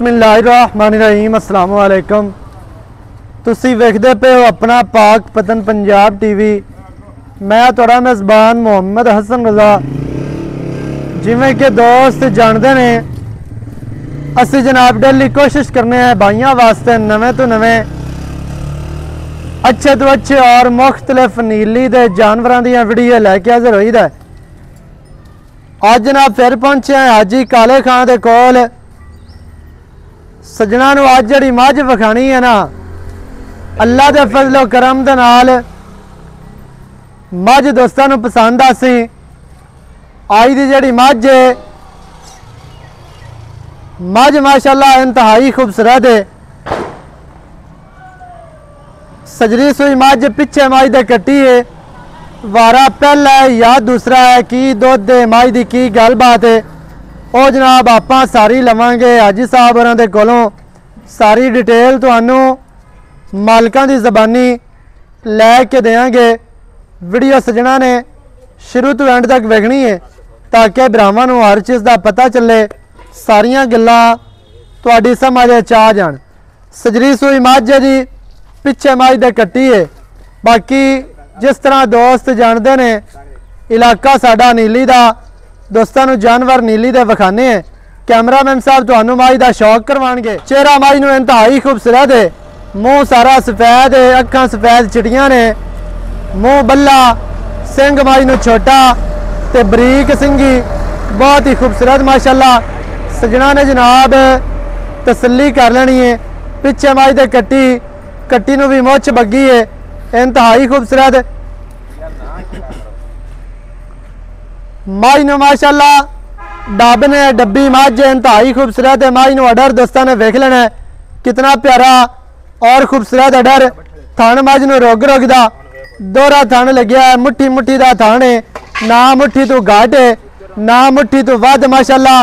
बिस्मिल्लाहिर्रहमानिर्रहीम अस्सलाम वालेकुम। तुसी वेखदे पे हो अपना पाक पतन पंजाब टीवी। मैं तुहाड़ा मेज़बान मोहम्मद हसन रज़ा। जिमें कि दोस्त जानते ने असी जनाब डेली कोशिश करने हैं भाइयों वास्ते नवे तो नवे अच्छे तो अच्छे और मुख्तलिफ नीली दे जानवरों दी वीडियो लैके हाजिर होई दा। अज जनाब फिर पहुंचे हैं हाजी काले खां दे कोल। सजना नूं अज जिहड़ी मझ विखाणी है ना, अल्लाह दे फजलो करम दे नाल मझ दोस्तां नूं पसंद आसी। आई दी जिहड़ी मझ है मझ माशाअल्लाह इंतहाई खूबसूरत है। सजरी सुई मझ पिछे मझ दे कट्टी है। वारा पहला है या दूसरा है, की दुध दे मझ दी की गलबात है वो जनाब आपां सारी लवांगे हाजी साहब होरां दे कोलों। सारी डिटेल तुहानूं मालकां दी ज़बानी लैके देंगे। वीडियो सजना ने शुरू तो एंड तक वेखनी है ताकि भरावां नूं हर चीज़ का पता चले, सारियां गल्लां तुहाडी समझ आ जाण। सजरी सुई मझ जी पिछे मझ दे कट्टी है। बाकी जिस तरह दोस्त जानते ने इलाका साडा नीली दा, दोस्तों नूं जानवर नीली दे विखाने हैं। कैमरामैन साहब तुहानूं मझ दा शौक करवाणगे। चेहरा मझ नूं इंतहाई खूबसूरत है। मूँह सारा सफेद है, अखां सफेद चिटियां ने, मूँह बल्ला, सिंग मझ नूं छोटा ते बरीक सिंगी, बहुत ही खूबसूरत माशाअल्लाह। सजना ने जनाब तसल्ली कर लेनी है। पिछे मझ दे कट्टी, कट्टी नूं भी मुछ बग्गी है, इंतहाई खूबसूरत। मझ नूं माशाअल्लाह डब ने डब्बी मझ इंतहाई खूबसूरत है। मझ नूं अडर दोस्तों ने वेख लेना कितना प्यारा और खूबसूरत अडर। थण मझ नूं रोग रोग दा दोहरा थण लग्या है, मुट्ठी मुट्ठी दा थण है, ना मुट्ठी तो घट है ना मुट्ठी तो वध माशाअल्लाह।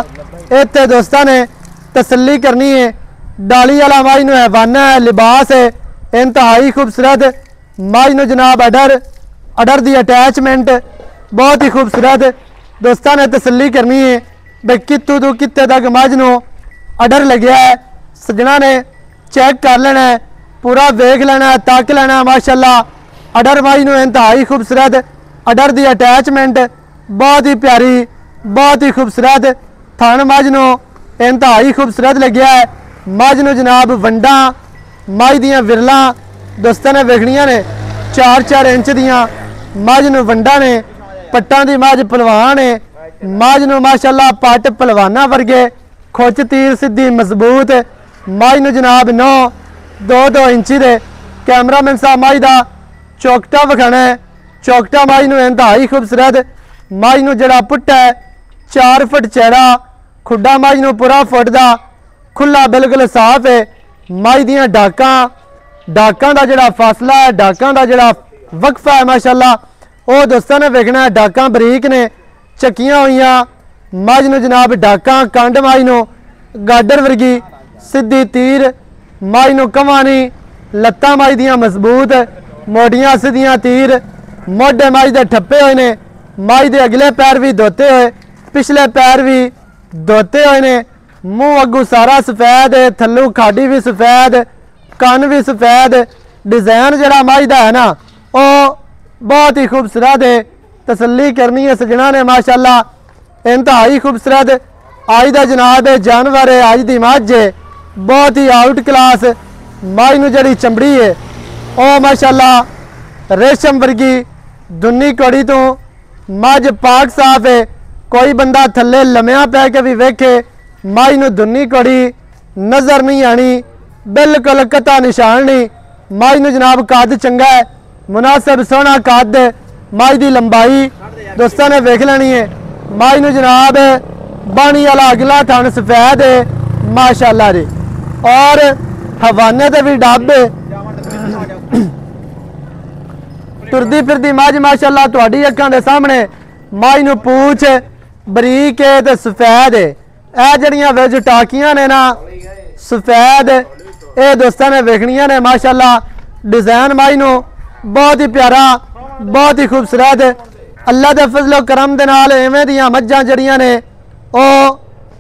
इत्थे दोस्तों ने तसल्ली करनी है। डाली वाला मझ नूं हैवाना है, लिबास है, इंतहाई खूबसूरत। मझ नूं जनाब अडर अडर दी अटैचमेंट बहुत ही खूबसूरत। दोस्तों ने तसल्ली करनी है भाई कितों तो कितने तक मझ नूं अडर लग्या है। सजना ने चेक कर लेना है, पूरा वेख लेना है, तक लेना है माशाअल्लाह। अडर मझ नूं इंतहाई खूबसूरत, अडर दी अटैचमेंट बहुत ही प्यारी, बहुत ही खूबसूरत। थण मझ नूं इंतहाई खूबसूरत लग्या है। मझ नूं जनाब वंडा मझ दियां विरलां दोस्तों ने वेखणियां ने, 4-4 इंच दियां मझ नूं वंडा ने। पट्टां दी मझ पलवान है। मझ नूं माशाअल्लाह पट पलवाना वर्गे, खुच तीर सीधी मजबूत। मझ नूं जनाब 9-2 इंची दे। कैमरामैन साहब मझ दा चौकटा विखाना है। चौकटा मझ नूं इंतहाई खूबसूरत। मझ नूं जिहड़ा पुट्टा है 4 फुट चौड़ा, खुड्डा मझ नूं पूरा फुट दा खुला बिल्कुल साफ है। मझ दियां डाकां दा जिहड़ा फासला है, डाकां दा जिहड़ा वक्फा है माशाअल्लाह वो दोस्तों ने वेखना है। डाकां बरीक ने, चक्कियां हुई मझ नूं जनाब डाकां कंड मझ नूं गाडर वर्गी सीधी तीर। मझ नूं कवानी लत्तां मझ दियां मजबूत, मोटियां सीधियां तीर। मोढे मझ दे ठप्पे हुए ने। मझ दे अगले पैर भी धोते हुए, पिछले पैर भी धोते हुए ने। मूँह अगू सारा सफेद है, थल्लों खाडी भी सफेद, कन भी सफेद। डिजाइन जरा मझ दा है ना वो बहुत ही खूबसूरत है। तसल्ली करनी है सजना ने माशाअल्लाह, इंतहाई खूबसूरत आज दा जनाब जानवर है। आज दी मझ है बहुत ही आउट क्लास। मझ नूं जिहड़ी चमड़ी है वो माशाअल्लाह रेशम वर्गी दुन्नी कौड़ी तो मझ पाक साफ है। कोई बंदा थल्ले लम्या पै के भी वेखे मझ नूं दुन्नी कौड़ी नज़र नहीं आनी, बिल्कुल कता निशान नहीं। मझ नूं जनाब कद चंगा है, मुनासिब सोहना कद। मझ दी लंबाई दोस्तों ने वेख लेनी है। मझ नूं जनाब बाणी वाला अगला थण सफेद है माशाअल्लाह जी, और हवाने ते भी डब है। तुरदी फिरदी मझ माशाअल्लाह तुहाडी अखां दे सामने। मझ नूं पूछ बरीक है ते सफेद है। ਇਹ ਜਿਹੜੀਆਂ ਵਿੱਚ ਟਾਕੀਆਂ ने ना सफेद, ये दोस्तों ने वेखनियां ने माशाअल्लाह। डिजाइन मझ नूं बहुत ही प्यारा, बहुत ही खूबसूरत। अल्लाह के फजलो करम दे नाल इवें दियां मझां जड़ियां ने वो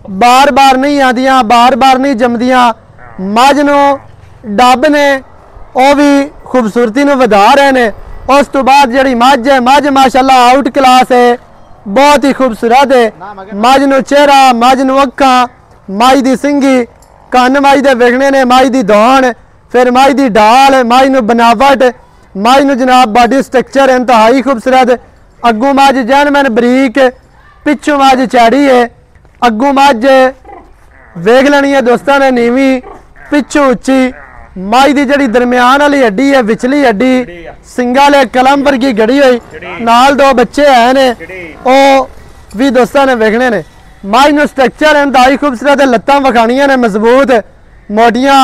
बार बार नहीं आदियां, बार बार नहीं जमदियां। मझ नूं डब ने ਉਹ ਵੀ खूबसूरती ਨੂੰ ਵਧਾ ਰਹੇ ਨੇ। ਉਸ ਤੋਂ ਬਾਅਦ ਜਿਹੜੀ ਮੱਝ ਹੈ, ਮੱਝ ਮਾਸ਼ਾਅੱਲਾ ਆਊਟ ਕਲਾਸ ਹੈ, ਬਹੁਤ ਹੀ ਖੂਬਸੂਰਤ ਹੈ। ਮੱਝ ਨੂੰ ਚਿਹਰਾ, ਮੱਝ ਨੂੰ ਅੱਖਾਂ, ਮੱਝ ਦੀ ਸਿੰਗੀ, ਕੰਨ ਮੱਝ ਦੇ ਵਿਖਣੇ ਨੇ, ਮੱਝ ਦੀ ਦੌਣ, ਫਿਰ ਮੱਝ ਦੀ ਢਾਲ, ਮੱਝ ਨੂੰ बनावट, मझ ਨੂੰ जनाब बॉडी स्ट्रक्चर इंतहाई खूबसूरत। अगू मझ जैनमैन बरीक, पिछू मझ चैड़ी है। अगू मझ वेख लेनी है दोस्तों ने नीवी, पिछू उच्ची। मझ की जी दरम्यान वाली हड्डी है, विचली हड्डी सिंगा ले कलम वर्गी गड़ी हुई, नाल दो बच्चे है ने, वो भी दोस्तों ने वेखने ने। मझ नूं स्ट्रक्चर इंतहाई खूबसूरत, लत्तां विखाणियां ने मजबूत, मोटियां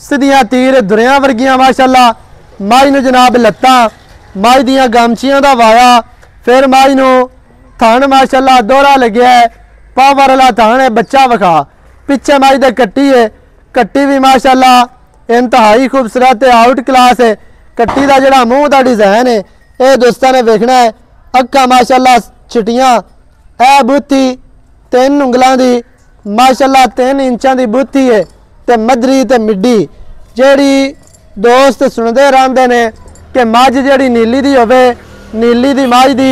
सीधियां तीर दुरियां वर्गियां माशाअल्लाह। मझ नूं जनाब लत्तां, मझ दियां गमचियां दा वाया, फिर मझ नूं थण माशाअल्लाह दोहरा लग्या है, पावर वाला थण है। बच्चा विखा, पिछे मझ दे कट्टी है, कट्टी भी माशाअल्लाह इंतहाई खूबसूरत है, आउट क्लास है। कट्टी का जोड़ा मूँह का डिजाइन है ये दोस्तों ने वेखना है। अक्खां माशाअल्लाह चिट्टियां, ए बूथी 3 उंगलों की माशाअल्लाह 3 इंचां की बूथी है, ते मधरी ते मिड्डी। जेड़ी दोस्त सुनते रहते ने कि मझ जी नीली दी होवे, नीली दी मझ दी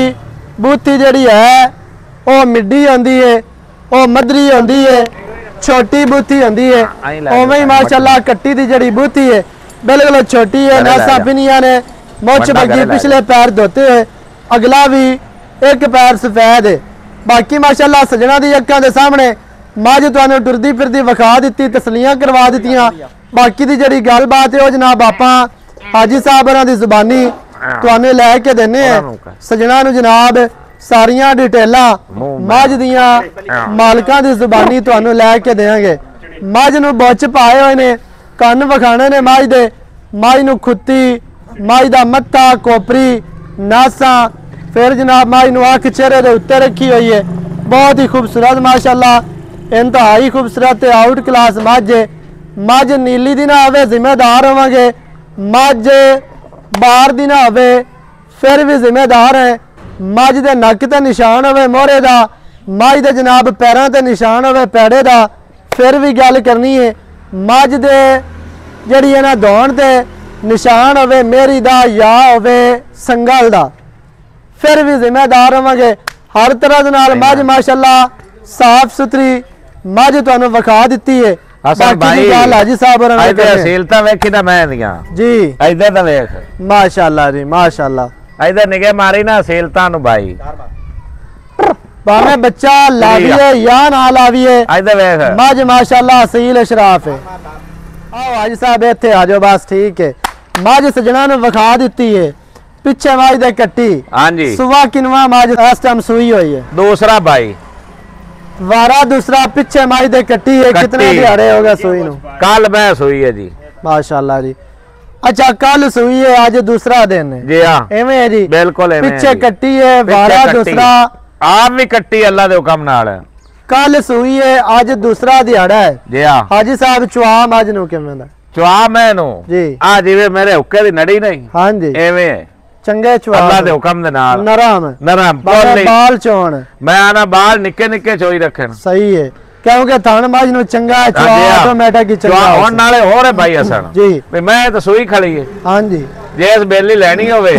बूथी जी है वो मिड्डी आती है, वो मधरी आती है, छोटी बूथी आती है। उवें ही माशाअल्लाह कट्टी दी जड़ी बूथी है बिल्कुल छोटी है, नासा पिनिया ने, मुछ बगी, पिछले पैर धोते हुए, अगला भी एक पैर सफेद है। बाकी माशाअल्लाह सजना दी अक्खां दे सामने मझ तुहानूं टुरदी फिरदी विखा दित्ती, तसलियां करवा दित्तियां। बाकी दी जड़ी गलबात है वो जनाब आपां हाजी साहब होरां दी जुबानी तुहानूं लै के देने हैं। सजना नूं जनाब सारियां डिटेलां मझ दियां मालकां दी जुबानी तुहानूं लै के देंगे। मझ नूं बुच्च पाए हुए ने, कन्न विखाणे ने मझ दे, मझ नूं खुत्ती, मझ दा मत्था, कोपरी, नासां, फिर जनाब मझ नूं अख चेहरे दे उत्ते रखी हुई है। बहुत ही खूबसूरत माशाअल्लाह इंतहाई खूबसूरत आउट क्लास मझ है। मझ नीली दी ना होवे जिम्मेदार होवांगे, मझ बार दी ना होवे फिर भी जिम्मेदार है। मझ दे नक ते निशान होवे मोहरे दा, मझ दे जनाब पैरां ते निशान होवे पैड़े दा, फिर भी गल करनी है। मझ दे जड़ी है ना दौण ते निशान होवे मेरी दा या होवे संगल दा, फिर भी जिम्मेदार होवांगे। हर तरह दे नाल मझ माशाअल्लाह साफ सुथरी मझ तुहानूं विखा दित्ती है। भाई हाजी साहब असीलता वेखी ना मैं दियां जी, इधर दा वेख माशाअल्लाह जी माशाअल्लाह। इधर निगे मारी ना असीलता नु भाई, भावें बच्चा लाविए या ना लाविए, इधर वेख मझ माशाअल्लाह असील अशराफ है। आओ हाजी साहब इत्थे आ जाओ, बस ठीक है। मझ सजना नूं विखा दित्ती है, पिछे मझ दे कट्टी। हां जी, सुबह किनवा मझ इस टाइम सूई हुई है, दूसरा भाई वारा दूसरा, पिछे मझ दे कट्टी है। कितने दिहाड़े हो गए सूई नूं? कल मैं सूई है जी माशाअल्लाह जी। अच्छा कल सूई है, आज दूसरा दिन है जी? हाँ एवें है जी, बिल्कुल एवें पिछे कट्टी है, वारा दूसरा, आप भी कट्टी अल्लाह दे हुक्म नाल। कल सूई है, आज दूसरा दिहाड़ा है जी। हाँ हाजी साहब चुआ मझ नूं किवें दा? चुआ मैनू जी आ जिवें मेरे हुक्के दी नड़ी नहीं, हां जी एवें चंगे चुआ अल्लाह दे हुक्म दे नाल, नरम नरम बाल चोण। मैं आना बाल निक्के निक्के चोई रखन, सही है क्योंकि थन मझ नूं चंगा है, चुआ ऑटोमेटिक ही चंगा होण नाले हो रे भाई हसन जी। भी मैं तो सूई खड़ी है। हां जी, जेस बेली लेनी होवे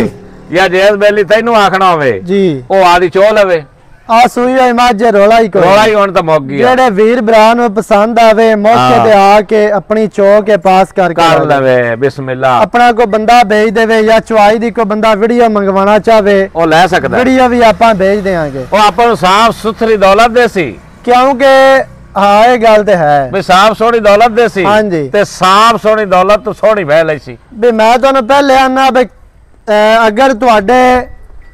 या जेस बेली तैनू आखना होवे जी, ओ आदी चो लवे। आ सूई होई मझ रोला ही कोई, रोला ही होण तां मुक गया। जेड़े वीर भरा नूं पसंद आवे मौके ते आके अपनी चो के पास करके कर लवे बिस्मिल्लाह। अपना को बंदा भेज देवे या चुआई दी को बंदा वीडियो मंगवाना चाहे ओ ले सकदा, वीडियो भी आपां भेज देंगे। ओ आपां नूं साफ सुथरी दौलत देसी, क्योंकि हाँ ये गल ते है भी साफ सोहनी दौलत देसी। हाँ जी, ते साफ सोहनी दौलत तो सोहनी बह लई सी। भी मैं तुहानूं पहले आना भी अगर तुहाडे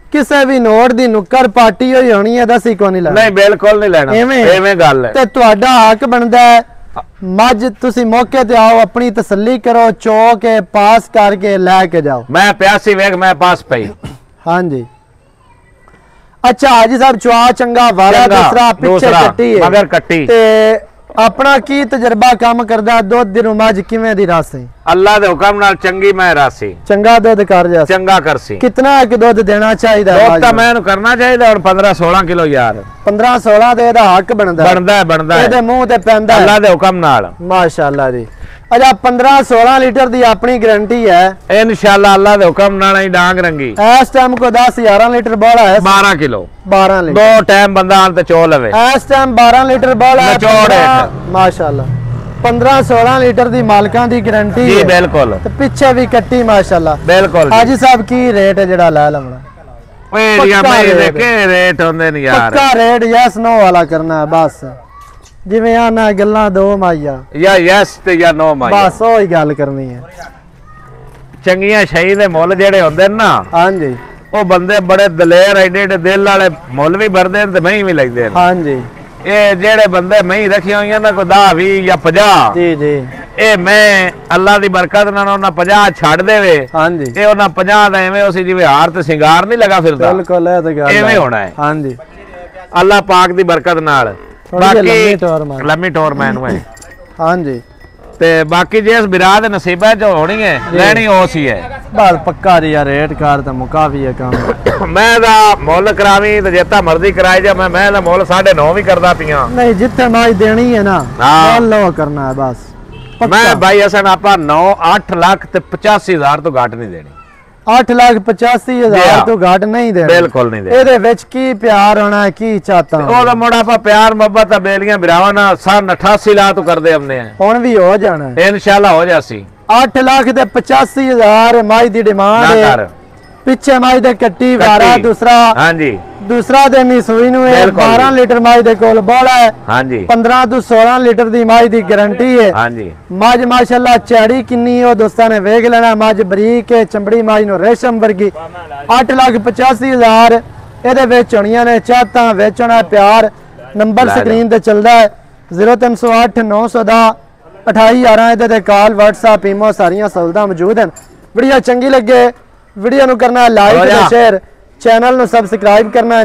किसी भी नोट दी नुक्कर पार्टी होई होनी है दसी को नहीं लेना। नहीं बिल्कुल नहीं लेना, एवें गल है। ते तुहाडा हक बनदा है मझ तुसी मौके ते आओ, अपनी तसल्ली करो, चो के पास करके लेके जाओ। मैं प्यासी वेख मैं पास पई। हाँ जी। अच्छा हाजी साहब चुआ चंगा वाला दूसरा पिछे कट्टी है मगर कट्टी ते अपना की तजर्बा काम करदा दुध दी मझ किवें दी रस है? अल्लाह दे हुक्म नाल चंगी मैं रासी चंगा दुध कर जा चंगा करसी कितना एक दुध देना चाहिए दुध तो मैं करना चाहिए और 15-16 किलो यार 15-16 दे दा हक बनदा बनदा ਇਹਦੇ ਮੂੰਹ ਤੇ ਪੈਂਦਾ अल्लाह दे हुक्म नाल माशाअल्लाह जी अच्छा 15-16 लीटर दी अपनी गारंटी है इंशाल्लाह अल्लाह दे हुक्म नाल ही डांग रंगी इस टाइम को 10-11 लीटर बोला है 12 किलो 12 लीटर दो टाइम बंदा आन ते चो लवे इस टाइम 12 लीटर बोला है निचोड़ है। माशाअल्लाह 15-16 लीटर दी मालकां दी गारंटी जी है बिल्कुल ते पीछे भी कट्टी माशाअल्लाह बिल्कुल हाजी साहब की रेट है जेड़ा ले लवना ओए रिया पक्का भाई दे रेट। के रेट होंदे नहीं यार पक्का रेट यस नो वाला करना है बस जिवें आना गल्लां दो माइया या यस ते या नो माई बस ओही गल करनी है चंगियां शही दे मुੱਲ ਜਿਹੜੇ ਹੁੰਦੇ ਨਾ हाँ जी ਉਹ ਬੰਦੇ ਬੜੇ ਦਲੇਰ ਐਡੇ ਐਡੇ ਦਿਲ ਵਾਲੇ ਮੁੱਲ ਵੀ ਭਰਦੇ ਨੇ ਤੇ ਮਹੀਂ ਵੀ ਲੈਂਦੇ ਨੇ हाँ जी ਇਹ ਜਿਹੜੇ ਬੰਦੇ ਮਹੀਂ ਰੱਖੀਆਂ ਹੋਈਆਂ ਨਾ ਕੋਈ 10 20 ਜਾਂ 50 जी जी ਇਹ ਮੈਂ ਅੱਲਾ ਦੀ ਬਰਕਤ ਨਾਲ ਉਹਨਾਂ 50 ਛੱਡ ਦੇਵੇ हाँ जी ਇਹ ਉਹਨਾਂ 50 ਦਾ ਐਵੇਂ ਉਸੇ ਜਿਵੇਂ ਹਾਰ ਤੇ ਸ਼ਿੰਗਾਰ ਨਹੀਂ ਲਗਾ ਫਿਰਦਾ बिल्कुल है तो गल ਐਵੇਂ ਹੋਣਾ ਹੈ हाँ जी ਅੱਲਾ ਪਾਕ ਦੀ ਬਰਕਤ ਨਾਲ ਥੋੜ੍ਹੀ ਜਿਹੀ ਬਾਕੀ ਲੰਮੀ ਟੌਰ ਮਾਰ। ਲੰਮੀ ਟੌਰ ਮੈਨੂੰ ਹੈ हाँ जी ਤੇ ਬਾਕੀ ਜੇ ਇਸ ਬਿਰਾ ਦੇ ਨਸੀਬਾਂ ਚ ਹੋਣੀ ਹੈ ਲੈਣੀ ਉਸ ਹੀ ਹੈ बस पक्का जी यार रेट कार तो मुकाफी है काम ਮੈਂ ਦਾ ਮੁੱਲ ਕਰਾਵੀਂ ਤੇ ਜਿੱਤਾ ਮਰਜ਼ੀ ਕਰਾਈ ਜਾ ਮੈਂ ਦਾ ਮੁੱਲ 9.5 ਵੀ ਕਰਦਾ ਪੀਆਂ नहीं जिथे माज देनी है ना हाँ। लो करना है बस ਮੈਂ ਭਾਈ ਅਸਨ ਆਪਾਂ 8 ਲੱਖ ਤੇ 85,000 ਤੋਂ ਘੱਟ ਨਹੀਂ ਦੇਣੀ 8,85,000 तो घट नहीं दे ਬਿਲਕੁਲ ਨਹੀਂ ਦੇਣੀ ਇਹਦੇ ਵਿੱਚ ਕੀ ਪਿਆਰ ਹੋਣਾ ਹੈ ਕੀ ਚਾਹਤਾ ਉਹਦਾ ਮੁੰਡਾ ਆਪਾਂ ਪਿਆਰ ਮੁਹੱਬਤ ਆ ਬੇਲੀਆਂ ਬਿਰਾਵਾਂ ਨਾਲ ਸਨ 88 ਲੱਖ ਤੋਂ ਕਰਦੇ ਆਉਂਦੇ ਆ ਹੁਣ ਵੀ ਹੋ ਜਾਣਾ ਹੈ ਇਨਸ਼ਾਅੱਲਾ ਹੋ ਜਾਸੀ 8,85,000 ਮਾਜ ਦੀ ਡਿਮਾਂਡ ਨਾ ਹੈ ਕਰ ਪਿੱਛੇ ਮਾਜ ਦੇ ਕੱਟੀ ਵਾਰਾ ਹਾਂਜੀ दूसरा दिन ही सुई नु है बिल्कुल 12 लीटर माज दे कोल बोला है ਹਾਂਜੀ 15 ਤੋਂ 16 लीटर दी माज दी गारंटी है ਹਾਂਜੀ मज माशाल्लाह चैड़ी किन्नी है दोस्तां ने वेख लेना मज बरीक है चमड़ी मज नो रेशम वर्गी 8,85,000 ਇਹਦੇ ਵਿੱਚ ਹੋਣੀਆਂ ਨੇ ਚਾਹਤਾਂ ਵੇਚਣਾ ਪਿਆਰ ਨੰਬਰ ਸਕਰੀਨ ਤੇ ਚੱਲਦਾ ਹੈ 0308 910 2811 ਇਹਦੇ ਤੇ ਕਾਲ WhatsApp ਈਮੋ ਸਾਰੀਆਂ ਸਹੂਲਤਾਂ ਮੌਜੂਦ ਹਨ ਵੀਡੀਓ ਚੰਗੀ ਲੱਗੇ ਵੀਡੀਓ ਨੂੰ ਕਰਨਾ ਲਾਈਕ ਤੇ ਸ਼ੇਅਰ ਚੈਨਲ ਨੂੰ ਸਬਸਕ੍ਰਾਈਬ ਕਰਨਾ